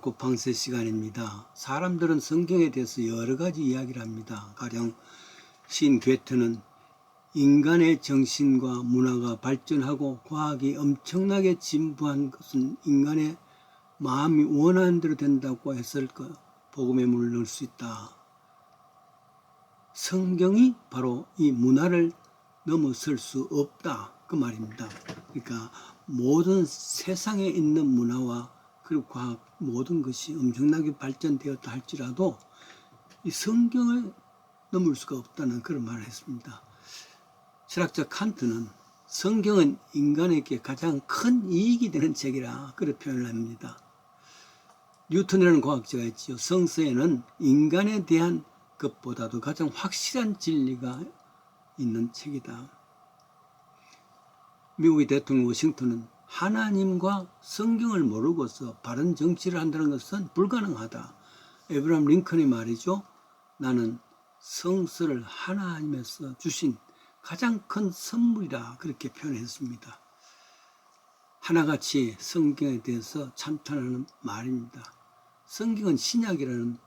고팡세 시간입니다. 사람들은 성경에 대해서 여러 가지 이야기를 합니다. 가령 시인 괴테는 인간의 정신과 문화가 발전하고 과학이 엄청나게 진보한 것은 인간의 마음이 원하는 대로 된다고 했을 것, 복음의 문을 넣을 수 있다. 성경이 바로 이 문화를 넘어설 수 없다. 그 말입니다. 그러니까 모든 세상에 있는 문화와 그리고 과학 모든 것이 엄청나게 발전되었다 할지라도 이 성경을 넘을 수가 없다는 그런 말을 했습니다. 철학자 칸트는 성경은 인간에게 가장 큰 이익이 되는 책이라 그렇게 표현을 합니다. 뉴턴이라는 과학자가 있지요. 성서에는 인간에 대한 것보다도 가장 확실한 진리가 있는 책이다. 미국의 대통령 워싱턴은 하나님과 성경을 모르고서 바른 정치를 한다는 것은 불가능하다. 에브라함 링컨이 말이죠. 나는 성서를 하나님에서 주신 가장 큰 선물이라 그렇게 표현했습니다. 하나같이 성경에 대해서 찬탄하는 말입니다. 성경은 신약이라는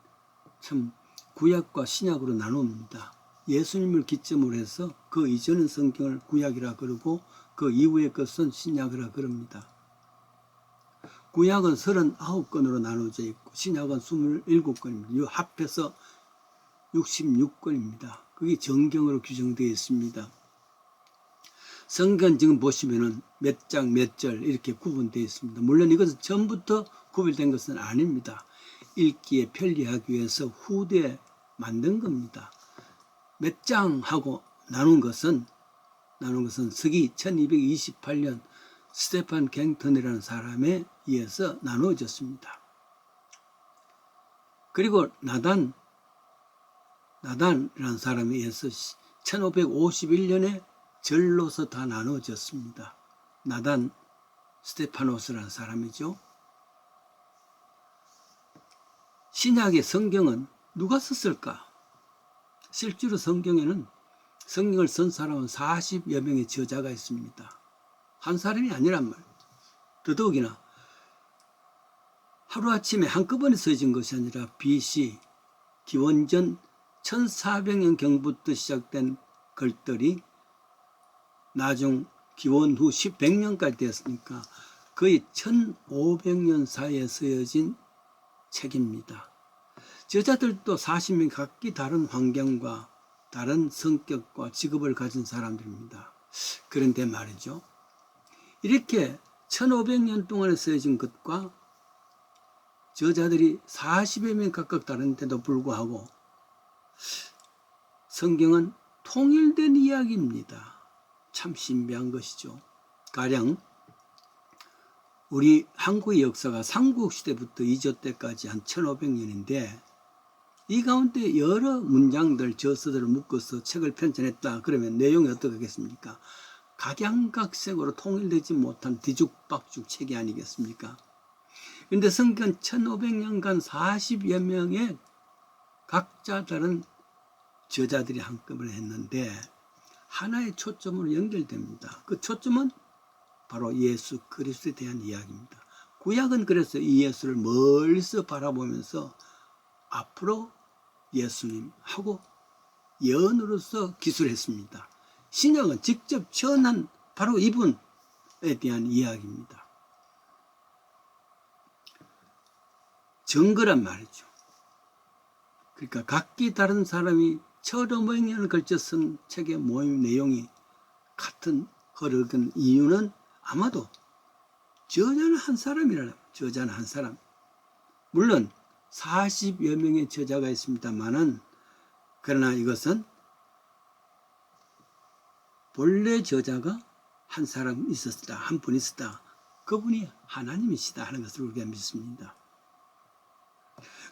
참 구약과 신약으로 나눕니다. 예수님을 기점으로 해서 그 이전의 성경을 구약이라 그러고 그 이후의 것은 신약이라 그럽니다. 구약은 39권으로 나눠져 있고 신약은 27권입니다. 이 합해서 66권입니다. 그게 정경으로 규정되어 있습니다. 성경 지금 보시면은 몇 장, 몇 절 이렇게 구분되어 있습니다. 물론 이것은 처음부터 구별된 것은 아닙니다. 읽기에 편리하기 위해서 후대에 만든 겁니다. 몇 장 하고 나눈 것은 서기 1228년 스테판 갱턴이라는 사람에 의해서 나누어졌습니다. 그리고 나단이라는 사람에 의해서 1551년에 절로서 다 나누어졌습니다. 나단 스테파노스라는 사람이죠. 신약의 성경은 누가 썼을까? 실제로 성경에는 성경을 쓴 사람은 40여 명의 저자가 있습니다. 한 사람이 아니란 말. 더더욱이나 하루아침에 한꺼번에 써진 것이 아니라 BC 기원전 1400년 경부터 시작된 글들이 나중 기원 후 100년까지 되었으니까 거의 1500년 사이에 쓰여진 책입니다. 저자들도 40명 각기 다른 환경과 다른 성격과 직업을 가진 사람들입니다. 그런데 말이죠. 이렇게 1500년 동안에 쓰여진 것과 저자들이 40여 명 각각 다른데도 불구하고 성경은 통일된 이야기입니다. 참 신비한 것이죠. 가령 우리 한국의 역사가 삼국시대부터 이조 때까지 한 1500년인데 이 가운데 여러 문장들, 저서들을 묶어서 책을 편찬했다. 그러면 내용이 어떻겠습니까? 각양각색으로 통일되지 못한 뒤죽박죽 책이 아니겠습니까? 그런데 성경 1500년간 40여 명의 각자 다른 저자들이 한꺼번에 했는데 하나의 초점으로 연결됩니다. 그 초점은 바로 예수 그리스도에 대한 이야기입니다. 구약은 그래서 이 예수를 멀리서 바라보면서 앞으로 예수님하고 예언으로서 기술했습니다. 신약은 직접 전한 바로 이분에 대한 이야기입니다. 증거란 말이죠. 그러니까 각기 다른 사람이 1500년을 걸쳐 쓴 책의 모임 내용이 같은 흐르는 이유는 아마도 저자는 한 사람이라는 저자는 한 사람. 물론 40여 명의 저자가 있습니다만은 그러나 이것은 본래 저자가 한 사람 있었다. 한 분 있었다. 그분이 하나님이시다 하는 것을 우리가 믿습니다.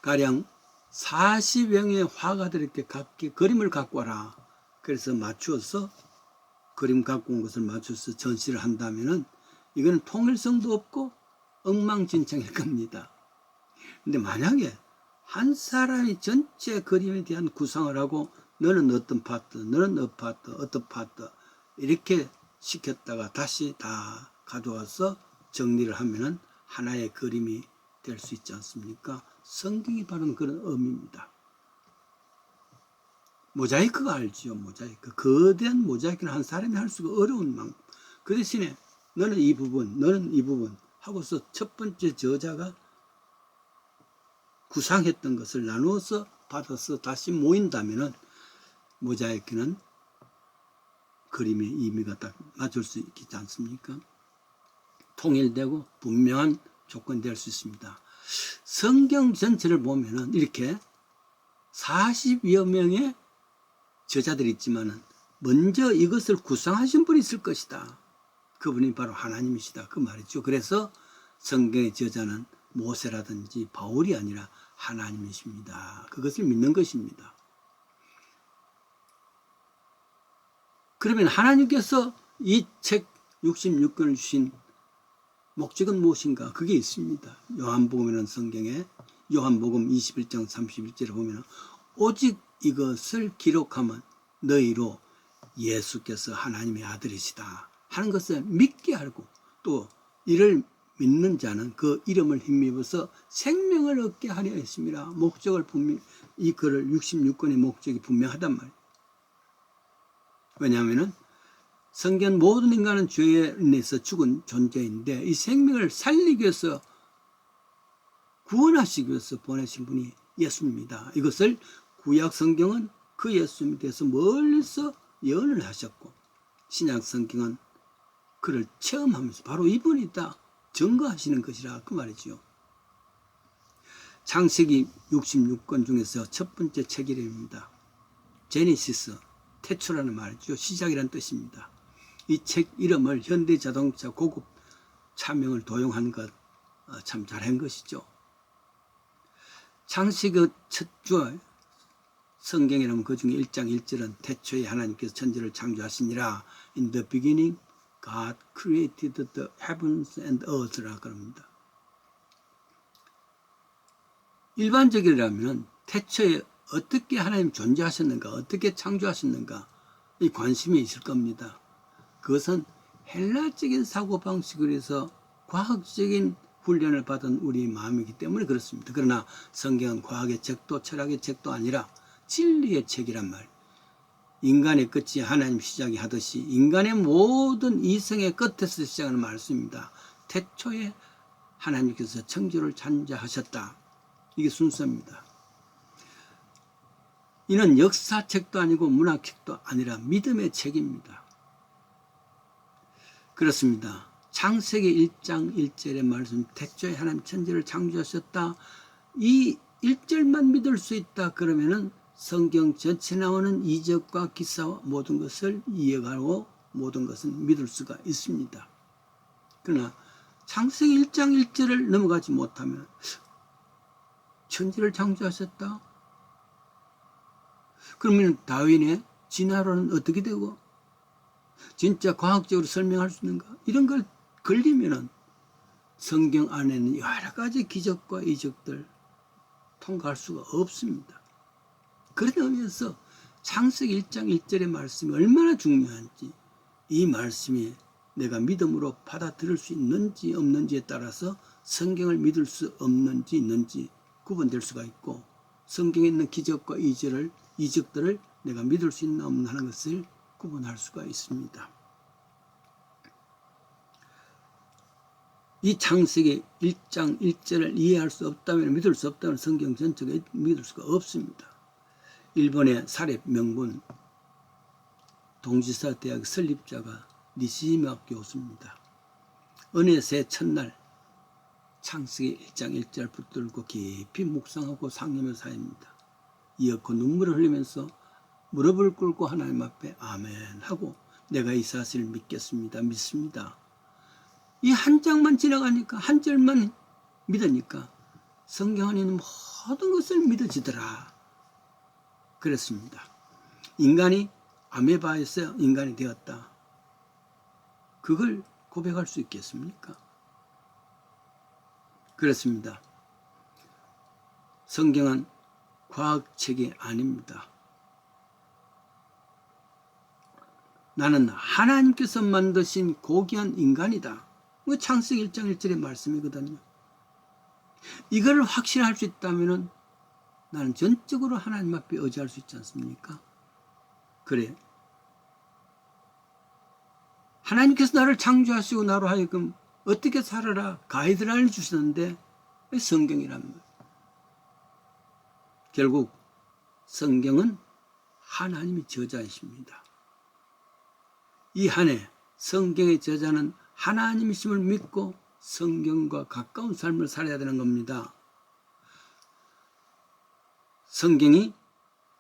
가령 40명의 화가들에게 각기 그림을 갖고 와라. 그래서 맞추어서 그림 갖고 온 것을 맞춰서 전시를 한다면은 이거는 통일성도 없고 엉망진창일 겁니다. 근데 만약에 한 사람이 전체 그림에 대한 구상을 하고 너는 어떤 파트, 너는 어떤 파트 이렇게 시켰다가 다시 다 가져와서 정리를 하면은 하나의 그림이 될 수 있지 않습니까? 성경이 바로 그런 의미입니다. 모자이크가 알지요. 모자이크. 거대한 모자이크는 한 사람이 할 수가 어려운 만큼. 그 대신에 너는 이 부분, 너는 이 부분 하고서 첫 번째 저자가 구상했던 것을 나누어서 받아서 다시 모인다면은 모자이크는 그림의 의미가 딱 맞을 수 있지 않습니까? 통일되고 분명한 조건이 될 수 있습니다. 성경 전체를 보면은 이렇게 40여 명의 저자들이 있지만은 먼저 이것을 구상하신 분이 있을 것이다. 그분이 바로 하나님이시다. 그 말이죠. 그래서 성경의 저자는 모세라든지 바울이 아니라 하나님이십니다. 그것을 믿는 것입니다. 그러면 하나님께서 이 책 66권을 주신 목적은 무엇인가? 그게 있습니다. 요한복음이라는 성경에 요한복음 21장 31절에 보면 오직 이것을 기록하면 너희로 예수께서 하나님의 아들이시다 하는 것을 믿게 알고 또 이를 믿는 자는 그 이름을 힘입어서 생명을 얻게 하려 했습니다. 목적을 분명 이 글을 66권의 목적이 분명하단 말이에요. 왜냐하면 성경 모든 인간은 죄에 인해서 죽은 존재인데 이 생명을 살리기 위해서 구원하시기 위해서 보내신 분이 예수입니다. 이것을 구약 성경은 그 예수님에 대해서 멀리서 예언을 하셨고 신약 성경은 그를 체험하면서 바로 이분이다 증거하시는 것이라 그 말이죠. 창세기 66권 중에서 첫 번째 책 이름입니다. 제네시스, 태초라는 말이죠. 시작이라는 뜻입니다. 이 책 이름을 현대자동차 고급 차명을 도용한 것 참 잘한 것이죠. 창세기 첫 주 성경이라면 그 중에 1장 1절은 태초에 하나님께서 천지를 창조하시니라. In the beginning God created the heavens and earth라 그럽니다. 일반적이라면 태초에 어떻게 하나님 존재하셨는가, 어떻게 창조하셨는가 이 관심이 있을 겁니다. 그것은 헬라적인 사고방식으로 해서 과학적인 훈련을 받은 우리 마음이기 때문에 그렇습니다. 그러나 성경은 과학의 책도 철학의 책도 아니라 진리의 책이란 말. 인간의 끝이 하나님 시작이 하듯이 인간의 모든 이성의 끝에서 시작하는 말씀입니다. 태초에 하나님께서 창조를 창조하셨다. 이게 순서입니다. 이는 역사책도 아니고 문학책도 아니라 믿음의 책입니다. 그렇습니다. 창세기 1장 1절의 말씀 태초에 하나님 천지를 창조하셨다. 이 1절만 믿을 수 있다. 그러면은 성경 전체 나오는 이적과 기사와 모든 것을 이해하고 모든 것은 믿을 수가 있습니다. 그러나 창세기 1장 1절을 넘어가지 못하면 천지를 창조하셨다. 그러면 다윈의 진화론은 어떻게 되고 진짜 과학적으로 설명할 수 있는가? 이런 걸 걸리면은 성경 안에는 여러 가지 기적과 이적들 통과할 수가 없습니다. 그런 의미에서 창세기 1장 1절의 말씀이 얼마나 중요한지 이 말씀이 내가 믿음으로 받아들일 수 있는지 없는지에 따라서 성경을 믿을 수 없는지 있는지 구분될 수가 있고 성경에 있는 기적과 이적들을 내가 믿을 수 있나 없나 하는 것을 구분할 수가 있습니다. 이 창세기 1장 1절을 이해할 수 없다면 믿을 수 없다면 성경 전체가 믿을 수가 없습니다. 일본의 사립 명문 동지사 대학 설립자가 니시지마 교수입니다. 은혜 새 첫날 창세기 1장 1절 붙들고 깊이 묵상하고 상념을 사입니다. 이어코 눈물을 흘리면서 무릎을 꿇고 하나님 앞에 아멘 하고 내가 이 사실을 믿습니다. 이 한 장만 지나가니까 한 절만 믿으니까 성경 안에 있는 모든 것을 믿어지더라. 그랬습니다. 인간이 아메바에서 인간이 되었다. 그걸 고백할 수 있겠습니까? 그렇습니다. 성경은 과학책이 아닙니다. 나는 하나님께서 만드신 고귀한 인간이다. 창세기 1장 1절의 말씀이거든요. 이걸 확신할 수 있다면 나는 전적으로 하나님 앞에 의지할 수 있지 않습니까? 그래. 하나님께서 나를 창조하시고 나로 하여금 어떻게 살아라 가이드라인을 주시는데 왜 성경이란 말이에요. 결국 성경은 하나님이 저자이십니다. 이 한 해 성경의 저자는 하나님이심을 믿고 성경과 가까운 삶을 살아야 되는 겁니다. 성경이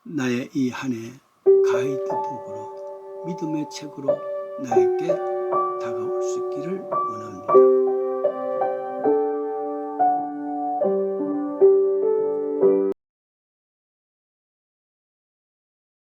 나의 이 한 해 가이드북으로 믿음의 책으로 나에게 다가올 수 있기를 원합니다.